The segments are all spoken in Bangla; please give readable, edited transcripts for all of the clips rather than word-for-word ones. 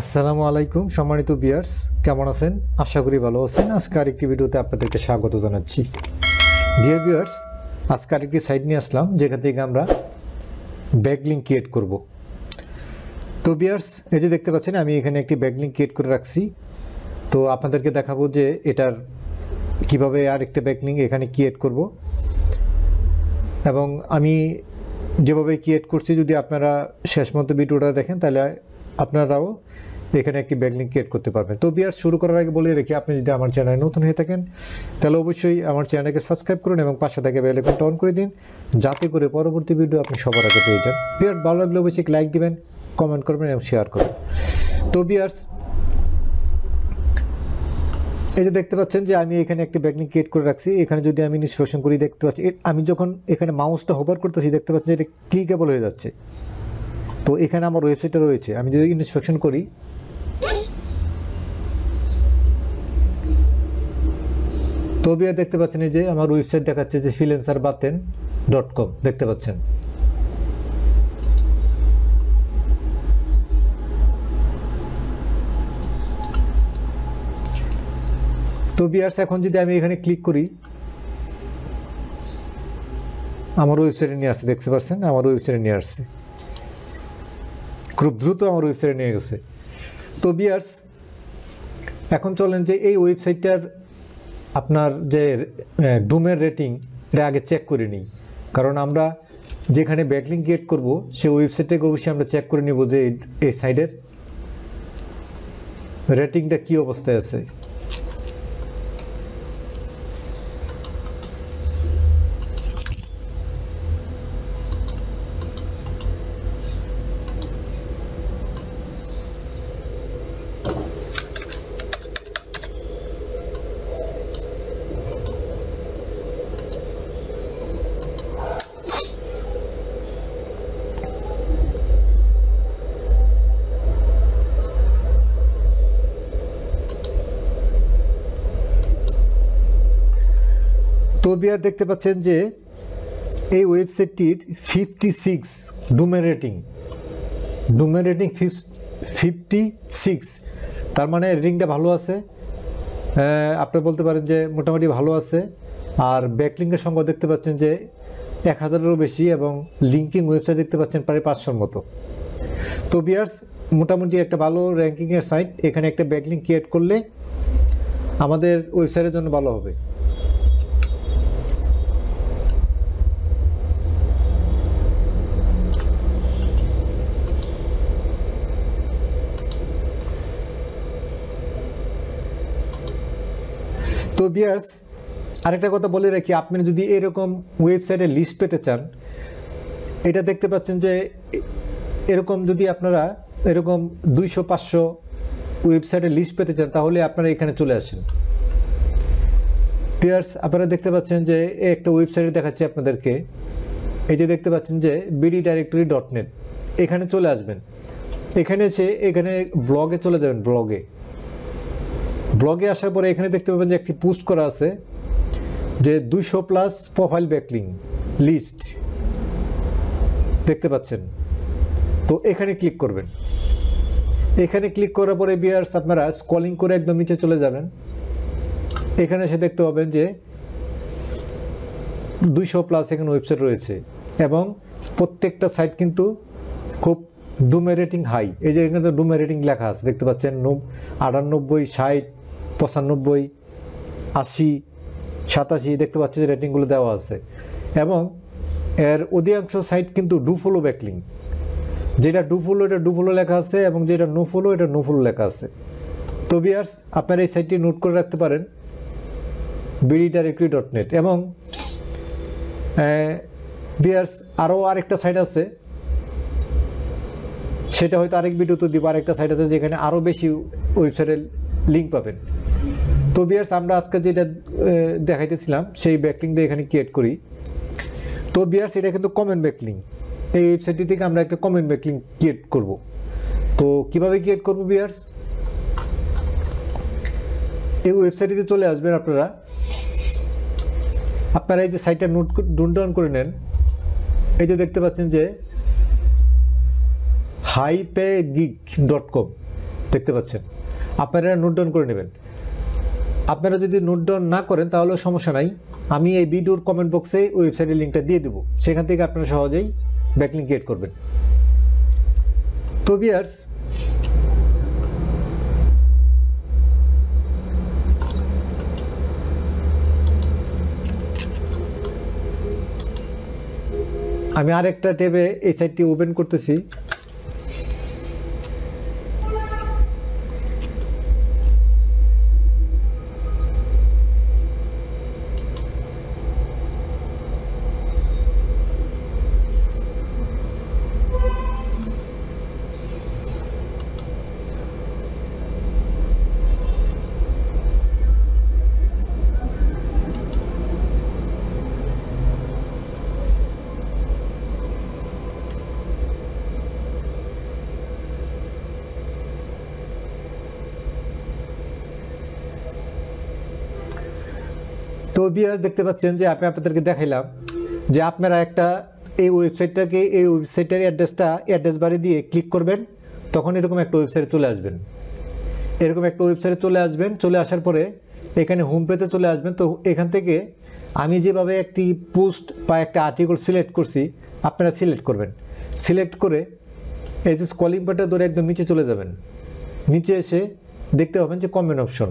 আসসালামু আলাইকুম সম্মানিত ভিউয়ার্স, কেমন আছেন? আশা করি ভালো আছেন। আজকে আরেকটি ভিডিওতে আপনাদেরকে স্বাগত জানাচ্ছি। ডিয়ার ভিউয়ার্স, আজকে আরেকটি সাইট নিয়ে আসলাম যেখান থেকে আমরা ব্যাকলিঙ্ক ক্রিয়েট করব। তো ভিউয়ার্স, এই যে দেখতে পাচ্ছেন আমি এখানে একটি ব্যাকলিঙ্ক ক্রিয়েট করে রাখছি। তো আপনাদেরকে দেখাবো যে এটার কিভাবে আরেকটা ব্যাকলিঙ্ক এখানে ক্রিয়েট করব, এবং আমি যেভাবে ক্রিয়েট করছি যদি আপনারা শেষ মতো ভিডিওটা দেখেন তাহলে আপনারাও এখানে একটি ব্যাকলিঙ্ক ক্রিয়েট করতে পারবেন। তো ভিউয়ার্স, শুরু করার আগে বলে রাখি, আপনি যদি আমার চ্যানেলে নতুন হয়ে থাকেন তাহলে অবশ্যই আমার চ্যানেলকে সাবস্ক্রাইব করুন এবং পাশে থেকে বেল আইকনটা অন করে দিন, যাতে করে পরবর্তী ভিডিও আপনি সবার আগে পেয়ে যান। ভিউয়ার্স, ভালো লাগলে অবশ্যই লাইক দিবেন, কমেন্ট করবেন এবং শেয়ার করবেন। তো ভিউয়ার্স, এই যে দেখতে পাচ্ছেন যে আমি এখানে একটি ব্যাকলিঙ্ক ক্রিয়েট করে রাখছি। এখানে যদি আমি ইনস্ট্রাকশন করি দেখতে পাচ্ছি, আমি যখন এখানে মাউসটা হোভার করতেছি দেখতে পাচ্ছেন যে এটা ক্লিকেবল হয়ে যাচ্ছে। তো এখানে আমার ওয়েবসাইটটা রয়েছে, আমি যদি ইনস্ট্রাকশন করি তো দেখতে পাচ্ছেন এই যে আমার ওয়েবসাইট দেখাচ্ছে যে freelancerbaten.com দেখতে পাচ্ছেন। তো ভিউয়ার্স, এখন যদি আমি এখানে ক্লিক করি আমার ওয়েবসাইটে নিয়ে আসছে, দেখতে পাচ্ছেন আমার ওয়েবসাইটে নিয়ে আসছে, খুব দ্রুত আমার ওয়েবসাইটে নিয়ে গেছে। তো ভিউয়ার্স, এখন চলেন যে এই ওয়েবসাইটটার আপনার যে ডোমেন রেটিং এটা আগে চেক করে নিই, কারণ আমরা যেখানে ব্যাকলিঙ্ক ক্রিয়েট করব সেই ওয়েবসাইটটাকে অবশ্যই আমরা চেক করে নিব যে এই সাইটের রেটিংটা কী অবস্থায় আছে। তো ভিউয়ার দেখতে পাচ্ছেন যে এই ওয়েবসাইটটির 56 ডোমেন রেটিং 56, তার মানে রেটিংটা ভালো আছে। আপনি বলতে পারেন যে মোটামুটি ভালো আছে। আর ব্যাকলিঙ্কের সংখ্যা দেখতে পাচ্ছেন যে 1000-এরও বেশি, এবং লিঙ্কিং ওয়েবসাইট দেখতে পাচ্ছেন প্রায় 500-র মতো। তো ভিউয়ার্স, মোটামুটি একটা ভালো র্যাঙ্কিংয়ের সাইট। এখানে একটা ব্যাকলিঙ্ক ক্রিয়েট করলে আমাদের ওয়েবসাইটের জন্য ভালো হবে। তো ভিউয়ার্স, আরেকটা কথা বলে রাখি, আপনি যদি এরকম ওয়েবসাইটে লিস্ট পেতে চান, এটা দেখতে পাচ্ছেন যে এরকম যদি আপনারা এরকম 200-500 ওয়েবসাইটে লিস্ট পেতে চান তাহলে আপনারা এখানে চলে আসেন। ভিউয়ার্স, আপনারা দেখতে পাচ্ছেন যে একটা ওয়েবসাইটে দেখাচ্ছি আপনাদেরকে। এই যে দেখতে পাচ্ছেন যে bddirectory.net, এখানে চলে আসবেন। এখানে এসে এখানে ব্লগে চলে যাবেন। ব্লগে আসার পরে এখানে দেখতে পাবেন যে একটি পোস্ট করা আছে যে 200+ প্রোফাইল ব্যাকলিঙ্ক লিস্ট দেখতে পাচ্ছেন। তো এখানে ক্লিক করবেন। এখানে ক্লিক করার পরে ভিউয়ার্স, আপনারা স্ক্রলিং করে একদম নিচে চলে যাবেন। এখানে এসে দেখতে পাবেন যে 200+ এখানে ওয়েবসাইট রয়েছে, এবং প্রত্যেকটা সাইট কিন্তু খুব ডোমেন রেটিং হাই। এই যে এখানে ডোমেন রেটিং লেখা আছে দেখতে পাচ্ছেন 98, 60, 95, 80, 87 দেখতে পাচ্ছি যে রেটিংগুলো দেওয়া আছে। এবং এর অধিকাংশ সাইট কিন্তু ডু ফলো ব্যাকলিঙ্ক, যেটা ডু ফলো এটা ডু ফলো লেখা আছে, এবং যেটা নো ফলো এটা নো ফলো লেখা আছে। তো ভিউয়ার্স, আপনারা এই সাইটটি নোট করে রাখতে পারেন, bddirectory.net। এবং ভিউয়ার্স, আরও আরেকটা সাইট আছে, সেটা হয়তো আরেক ভিডিওতে দিব। আরেকটা সাইট আছে যেখানে আরও বেশি ওয়েবসাইটের লিঙ্ক পাবেন। তো ভিউয়ার্স, আমরা আজকে যেটা দেখাইতেছিলাম সেই ব্যাকলিঙ্কটা এখানে ক্রিয়েট করি। তো ভিউয়ার্স, এটা কিন্তু কমেন্ট ব্যাকলিঙ্ক। এই ওয়েবসাইটটি থেকে আমরা একটা কমেন্ট ব্যাকলিঙ্ক ক্রিয়েট করব। তো কিভাবে ক্রিয়েট করব ভিউয়ার্স, এই ওয়েবসাইটটিতে চলে আসবেন আপনারা এই যে সাইটটা নোট ডাউন করে নেন। এই যে দেখতে পাচ্ছেন যে hypegig.com দেখতে পাচ্ছেন। আপনারা নোট ডাউন করে নেবেন। আপনারা যদি নোট ডাউন না করেন তাহলেও সমস্যা নাই, আমি এই ভিডিওর কমেন্ট বক্সে ওয়েবসাইটের লিঙ্কটা দিয়ে দেবো, সেখান থেকে আপনারা সহজেই ব্যাকলিঙ্ক ক্রিয়েট করবেন। তো ভিউয়ার্স, আমি আরেকটা ট্যাবে এই সাইটটি ওপেন করতেছি। তো ভিউয়ার্স, দেখতে পাচ্ছেন যে আমি আপনাদেরকে দেখাইলাম যে আপনারা একটা এই ওয়েবসাইটের অ্যাড্রেস বারে দিয়ে ক্লিক করবেন, তখন এরকম একটা ওয়েবসাইটে চলে আসবেন। এরকম একটা ওয়েবসাইটে চলে আসবেন, চলে আসার পরে এখানে হোম পেজে চলে আসবেন। তো এখান থেকে আমি যেভাবে একটি পোস্ট বা একটা আর্টিকেল সিলেক্ট করছি, আপনারা সিলেক্ট করবেন। সিলেক্ট করে এই যে স্ক্রলিং বাটন ধরে একদম নিচে চলে যাবেন। নিচে এসে দেখতে পাবেন যে কমেন্ট অপশন,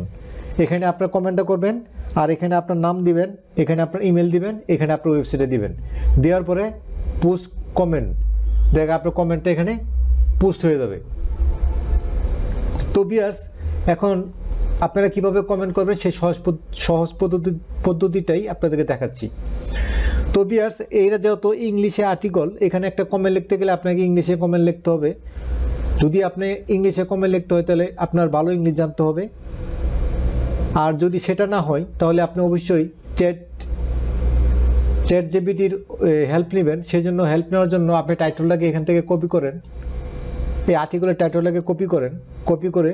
এখানে আপনার কমেন্টটা করবেন, আর এখানে আপনার নাম দিবেন, এখানে আপনার ইমেল দিবেন, এখানে আপনার ওয়েবসাইটে দিবেন। দেওয়ার পরে পোস্ট কমেন্ট, দেখা আপনার কমেন্টটা এখানে পোস্ট হয়ে যাবে। তো ভিউয়ার্স, এখন আপনারা কিভাবে কমেন্ট করবেন সেই সহজ পদ্ধতিটাই আপনাদেরকে দেখাচ্ছি। তো ভিউয়ার্স, এইটা যেহেতু ইংলিশে আর্টিকেল, এখানে একটা কমেন্ট লিখতে গেলে আপনাকে ইংলিশে কমেন্ট লিখতে হবে। যদি আপনি ইংলিশে কমেন্ট লিখতে হয় তাহলে আপনার ভালো ইংলিশ জানতে হবে, আর যদি সেটা না হয় তাহলে আপনি অবশ্যই চ্যাট জিপিটির হেল্প নেবেন। সেই জন্য হেল্প নেওয়ার জন্য আপনি টাইটেলটাকে এখান থেকে কপি করেন, এই আর্টিকেলের টাইটেলটাকে কপি করেন। কপি করে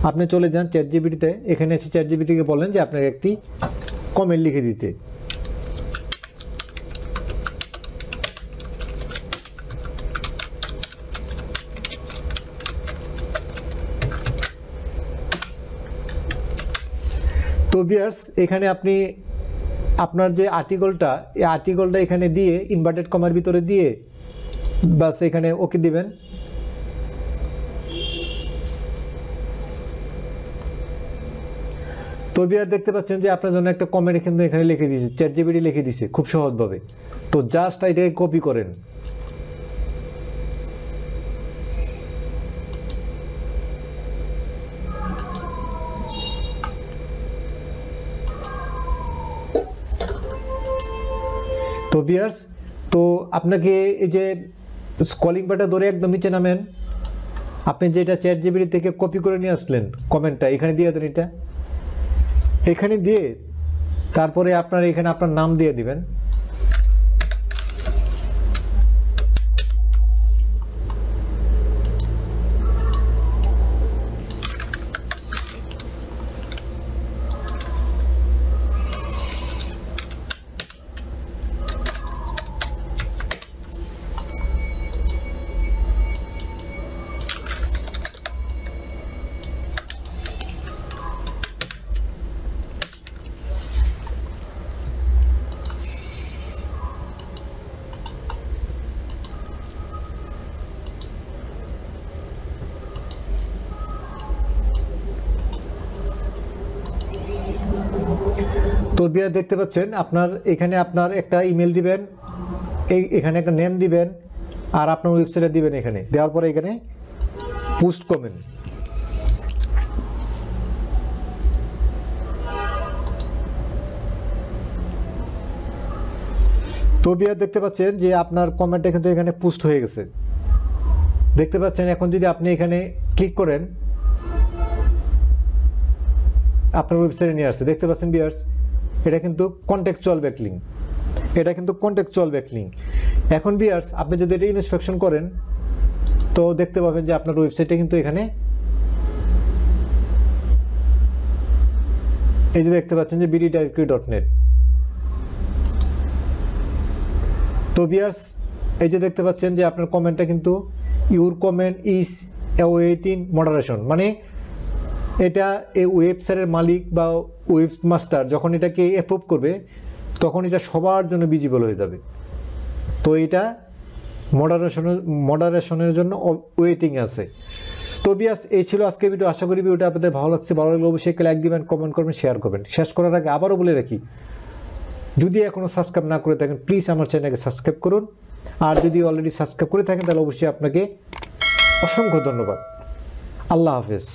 আপনি চলে যান চ্যাট জিপিটিতে, এখানে এসে চ্যাট জিপিটিকে বলেন যে আপনাকে একটি কমেন্ট লিখে দিতে। তো ভিউয়ার্স, এখানে আপনি আপনার যে আর্টিকেলটা, এই আর্টিকেলটা এখানে দিয়ে ইনভার্টেড কমার ভিতরে দিয়ে বাস এখানে ওকে দিবেন। তো ভিউয়ার, দেখতে পাচ্ছেন যে আপনার জন্য একটা কমেন্ট কিন্তু এখানে লিখে দিয়েছে, চ্যাট জিপিটি লিখে দিয়েছে খুব সহজভাবে। তো জাস্ট এটাকে কপি করেন। তো ভিউয়ার্স, তো আপনাকে এই যে স্ক্রলিং বাটন ধরে একদম নিচে নামেন, আপনি যেটা চ্যাট জিপিটি থেকে কপি করে নিয়ে আসলেন কমেন্টটা এখানে দিয়ে দেন। এটা এখানে দিয়ে তারপরে আপনার এখানে আপনার নাম দিয়ে দিবেন। তো ভিউয়ার, দেখতে পাচ্ছেন আপনার এখানে আপনার একটা ইমেল দিবেন, এখানে একটা নেম দিবেন, আর আপনার ওয়েবসাইটে দিবেন। এখানে দেওয়ার পরে এখানে পোস্ট কমেন্ট। তো ভিউয়ার, দেখতে পাচ্ছেন যে আপনার কমেন্টটা কিন্তু এখানে পোস্ট হয়ে গেছে, দেখতে পাচ্ছেন। এখন যদি আপনি এখানে ক্লিক করেন, আপনার ওয়েবসাইটে নিয়ে আসছে, দেখতে পাচ্ছেন ভিউয়ার্স। এটা কিন্তু কনটেক্সচুয়াল ব্যাকলিঙ্ক, এটা কিন্তু কনটেক্সচুয়াল ব্যাকলিঙ্ক। এখন ভিউয়ার্স, আপনি যদি এটা ইনস্পেকশন করেন তো দেখতে পাবেন যে আপনার ওয়েবসাইটে কিন্তু এখানে এই যে দেখতে পাচ্ছেন যে bddirectory.net। তো ভিউয়ার্স, এই যে দেখতে পাচ্ছেন যে আপনার কমেন্টটা কিন্তু your comment is awaiting moderation, মানে এটা এই ওয়েবসাইটের মালিক বা ওয়েব মাস্টার যখন এটাকে অ্যাপ্রুভ করবে তখন এটা সবার জন্য ভিজিবল হয়ে যাবে। তো এটা মডারেশনের জন্য ওয়েটিং আছে। তো বিয়াস, এই ছিল আজকের ভিডিও। আশা করি ভিডিওটা আপনাদের ভালো লাগছে। ভালো লাগলে অবশ্যই লাইক দিবেন, কমেন্ট করবেন, শেয়ার করবেন। শেষ করার আগে আবারও বলে রাখি, যদি এখনও সাবস্ক্রাইব না করে থাকেন প্লিজ আমার চ্যানেলকে সাবস্ক্রাইব করুন। আর যদি অলরেডি সাবস্ক্রাইব করে থাকেন তাহলে অবশ্যই আপনাকে অসংখ্য ধন্যবাদ। আল্লাহ হাফেজ।